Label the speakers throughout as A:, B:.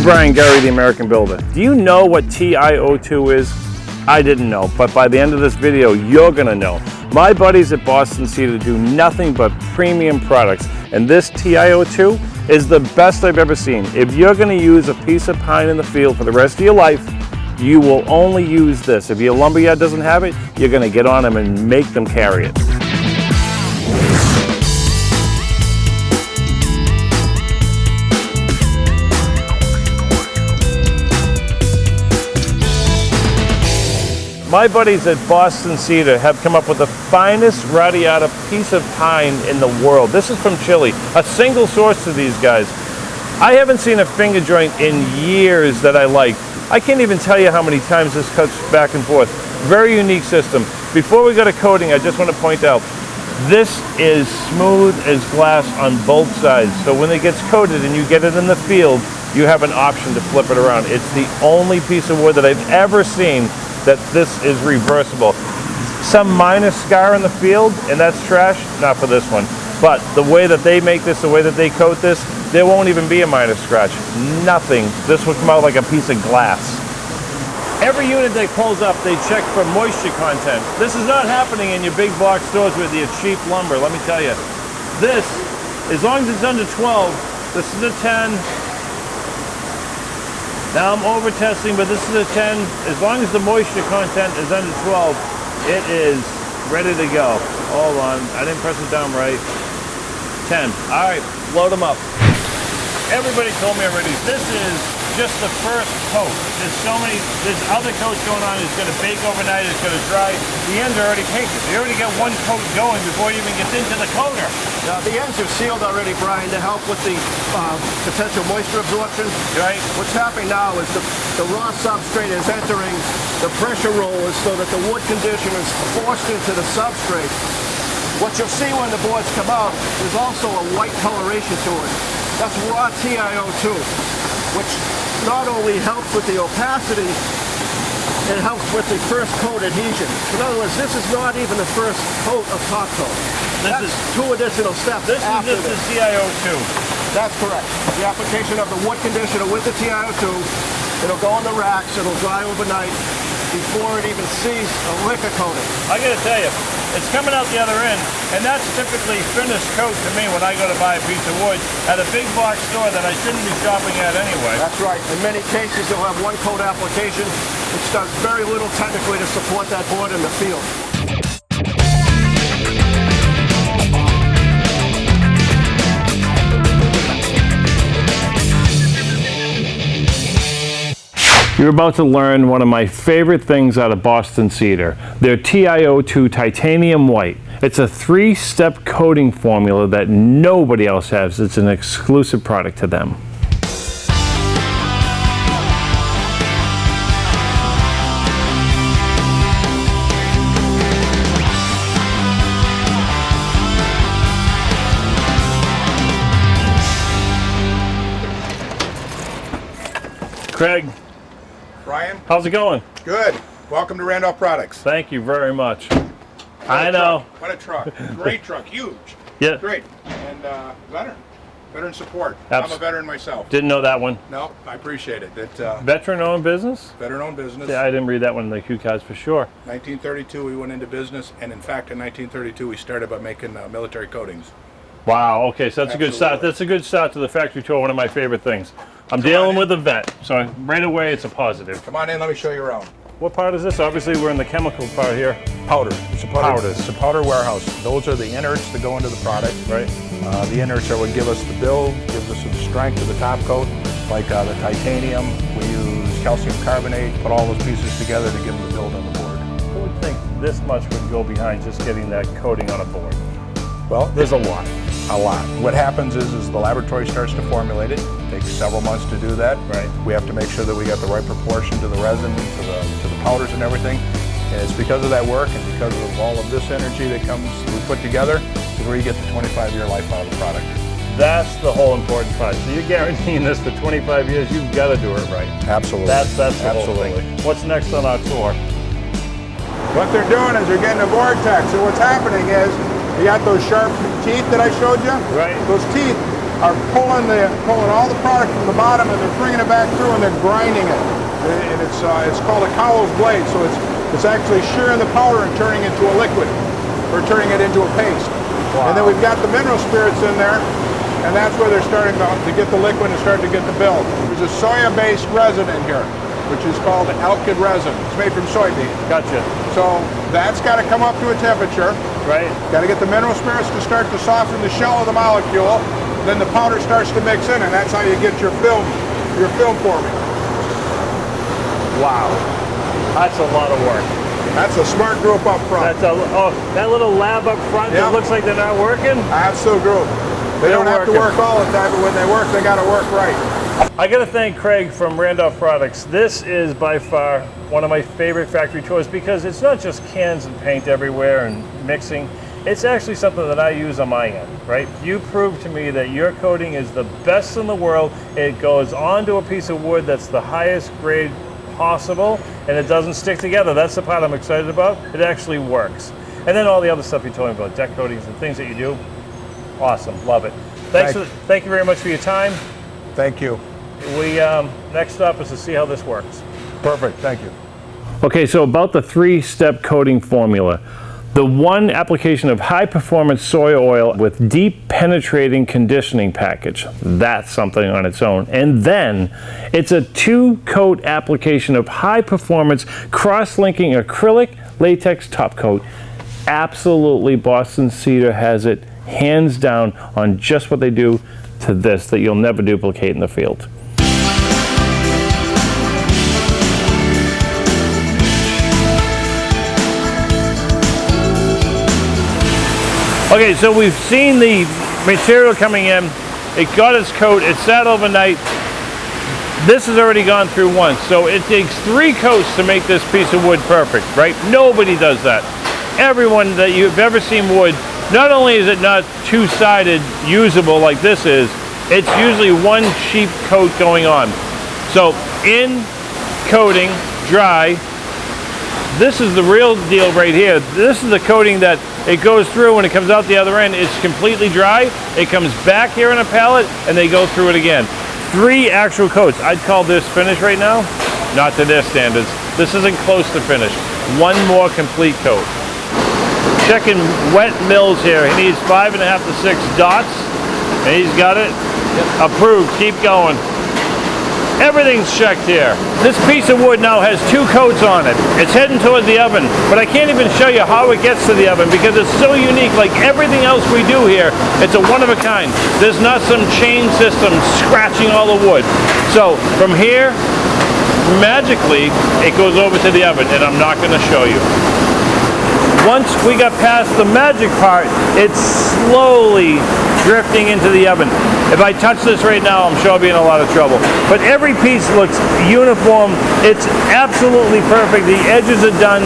A: I'm Brian Gurry, the American Builder. Do you know what TiO2 is? I didn't know, but by the end of this video, you're gonna know. My buddies at Boston Cedar do nothing but premium products, and this TiO2 is the best I've ever seen. If you're gonna use a piece of pine in the field for the rest of your life, you will only use this. If your lumberyard doesn't have it, you're gonna get on them and make them carry it. My buddies at Boston Cedar have come up with the finest radiata piece of pine in the world. This is from Chile, a single source to these guys. I haven't seen a finger joint in years that I like. I can't even tell you how many times this cuts back and forth. Very unique system. Before we go to coating, I just want to point out, this is smooth as glass on both sides. So when it gets coated and you get it in the field, you have an option to flip it around. It's the only piece of wood that I've ever seen that this is reversible. Some minor scar in the field, and that's trash, not for this one. But the way that they make this, the way that they coat this, there won't even be a minor scratch. Nothing. This will come out like a piece of glass. Every unit that pulls up, they check for moisture content. This is not happening in your big box stores with your cheap lumber, let me tell you. This, as long as it's under 12, this is a 10. Now I'm over testing, but this is a 10. As long as the moisture content is under 12, it is ready to go. Hold on, I didn't press it down right. 10. All right, load them up. Everybody told me already, this is just the first coat. There's other coats going on. It's going to bake overnight. It's going to dry. The ends are already painted. You already get one coat going before it even gets into the coater.
B: Now the ends are sealed already, Brian, to help with the potential moisture absorption.
A: Right.
B: What's happening now is the raw substrate is entering the pressure rollers so that the wood condition is forced into the substrate. What you'll see when the boards come out is also a white coloration to it. That's raw TiO2, which not only helps with the opacity, it helps with the first coat adhesion. In other words, this is not even the first coat of top coat. That's two additional steps.
A: This is just the TiO2.
B: That's correct. The application of the wood conditioner with the TiO2, it'll go on the racks, it'll dry overnight before it even sees a lick of coating.
A: I gotta tell you, it's coming out the other end, and that's typically finished coat to me when I go to buy a piece of wood at a big box store that I shouldn't be shopping at anyway.
B: That's right. In many cases, they'll have one coat application, which does very little technically to support that board in the field.
A: You're about to learn one of my favorite things out of Boston Cedar, their TiO2 titanium white. It's a 3-step coating formula that nobody else has. It's an exclusive product to them. Craig.
C: Brian?
A: How's it going?
C: Good. Welcome to Randolph Products.
A: Thank you very much. I know.
C: What a truck. Great truck. Huge.
A: Yeah.
C: Great. And veteran support. I'm a veteran myself.
A: Didn't know that one.
C: No, I appreciate it.
A: Veteran-owned business?
C: Veteran-owned business.
A: Yeah, I didn't read that one in the cue cards for sure.
C: 1932 we went into business, and in fact in 1932 we started by making military coatings.
A: Wow, okay, so that's a good start. That's a good start to the factory tour, one of my favorite things. I'm dealing with a vet, so right away it's a positive.
C: Come on in, let me show you around.
A: What part is this? Obviously we're in the chemical part here.
C: Powder. It's a powder.
A: Powders.
C: It's a powder warehouse. Those are the innards that go into the product.
A: Right.
C: The innards are what give us the build, gives us some strength to the top coat, like the titanium. We use calcium carbonate, put all those pieces together to give them the build on the board.
A: Who would think this much would go behind just getting that coating on a board?
C: Well,
A: There's a lot.
C: A lot. What happens is the laboratory starts to formulate it. It takes several months to do that.
A: Right.
C: We have to make sure that we got the right proportion to the resin, to the powders and everything. And it's because of that work and because of all of this energy that we put together is where you get the 25-year life out of the product.
A: That's the whole important part. So you're guaranteeing this for 25 years, you've got to do it right.
C: Absolutely.
A: That's the whole thing. What's next on our tour?
C: What they're doing is they're getting a vortex. So what's happening is you got those sharp teeth that I showed you?
A: Right.
C: Those teeth are pulling all the product from the bottom, and they're bringing it back through, and they're grinding it. And it's called a Cowles blade, so it's actually shearing the powder and turning it into a liquid, or turning it into a paste. Wow. And then we've got the mineral spirits in there, and that's where they're starting to get the liquid and starting to get the build. There's a soya-based resin in here, which is called alkyd resin. It's made from soybean.
A: Gotcha.
C: So that's got to come up to a temperature.
A: Right. Got
C: to get the mineral spirits to start to soften the shell of the molecule. Then the powder starts to mix in, and that's how you get your film forming.
A: Wow. That's a lot of work.
C: That's a smart group up front.
A: That little lab up front that looks like they're not working?
C: That's the group. They don't have to work all the time, but when they work, they got to work right.
A: I got to thank Craig from Randolph Products. This is by far one of my favorite factory tours because it's not just cans and paint everywhere and mixing. It's actually something that I use on my end, right? You proved to me that your coating is the best in the world. It goes onto a piece of wood that's the highest grade possible, and it doesn't stick together. That's the part I'm excited about. It actually works. And then all the other stuff you told me about, deck coatings and things that you do, awesome, love it. Thank you very much for your time.
C: Thank you.
A: We next up is to see how this works.
C: Perfect, thank you.
A: Okay, so about the 3-step coating formula. The one application of high-performance soy oil with deep penetrating conditioning package. That's something on its own. And then it's a 2-coat application of high-performance cross-linking acrylic latex top coat. Absolutely, Boston Cedar has it hands down on just what they do to this that you'll never duplicate in the field. Okay, so we've seen the material coming in. It got its coat, it sat overnight. This has already gone through once, so it takes 3 coats to make this piece of wood perfect, right? Nobody does that. Everyone that you've ever seen wood, not only is it not 2-sided usable like this is, it's usually one cheap coat going on. So in coating, dry, this is the real deal right here. This is the coating that it goes through when it comes out the other end. It's completely dry. It comes back here in a pallet and they go through it again. 3 actual coats. I'd call this finished right now. Not to their standards. This isn't close to finished. 1 more complete coat. Checking wet mills here. He needs 5.5 to 6 dots. And he's got it. Yep. Approved. Keep going. Everything's checked here. This piece of wood now has 2 coats on it. It's heading toward the oven, but I can't even show you how it gets to the oven because it's so unique. Like everything else we do here, it's a one of a kind. There's not some chain system scratching all the wood. So from here, magically, it goes over to the oven, and I'm not going to show you. Once we got past the magic part, it's slowly drifting into the oven. If I touch this right now, I'm sure I'll be in a lot of trouble. But every piece looks uniform. It's absolutely perfect. The edges are done.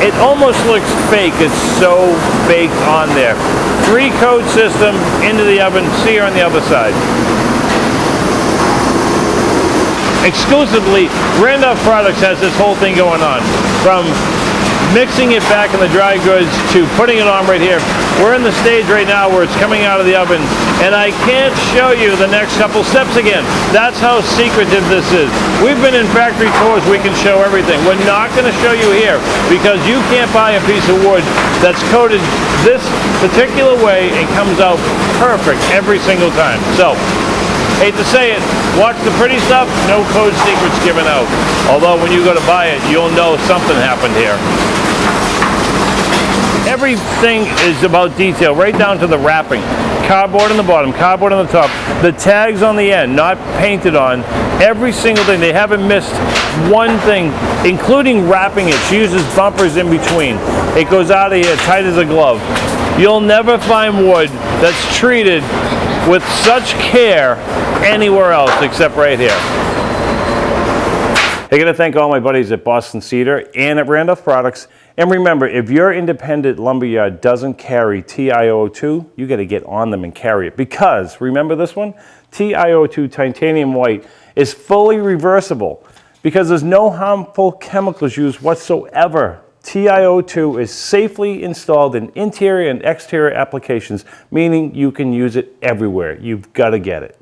A: It almost looks fake. It's so baked on there. 3-coat system into the oven. See her on the other side. Exclusively, Randolph Products has this whole thing going on. From mixing it back in the dry goods to putting it on right here. We're in the stage right now where it's coming out of the oven, and I can't show you the next couple steps again. That's how secretive this is. We've been in factory tours, we can show everything. We're not going to show you here because you can't buy a piece of wood that's coated this particular way and comes out perfect every single time. So, hate to say it, watch the pretty stuff, no code secrets given out. Although when you go to buy it, you'll know something happened here. Everything is about detail, right down to the wrapping. Cardboard on the bottom, cardboard on the top, the tags on the end, not painted on. Every single thing, they haven't missed one thing, including wrapping it. She uses bumpers in between. It goes out of here tight as a glove. You'll never find wood that's treated with such care anywhere else except right here. I gotta thank all my buddies at Boston Cedar and at Randolph Products. And remember, if your independent lumberyard doesn't carry TiO2, you gotta get on them and carry it. Because, remember this one? TiO2 titanium white is fully reversible because there's no harmful chemicals used whatsoever TiO2 is safely installed in interior and exterior applications, meaning you can use it everywhere. You've got to get it.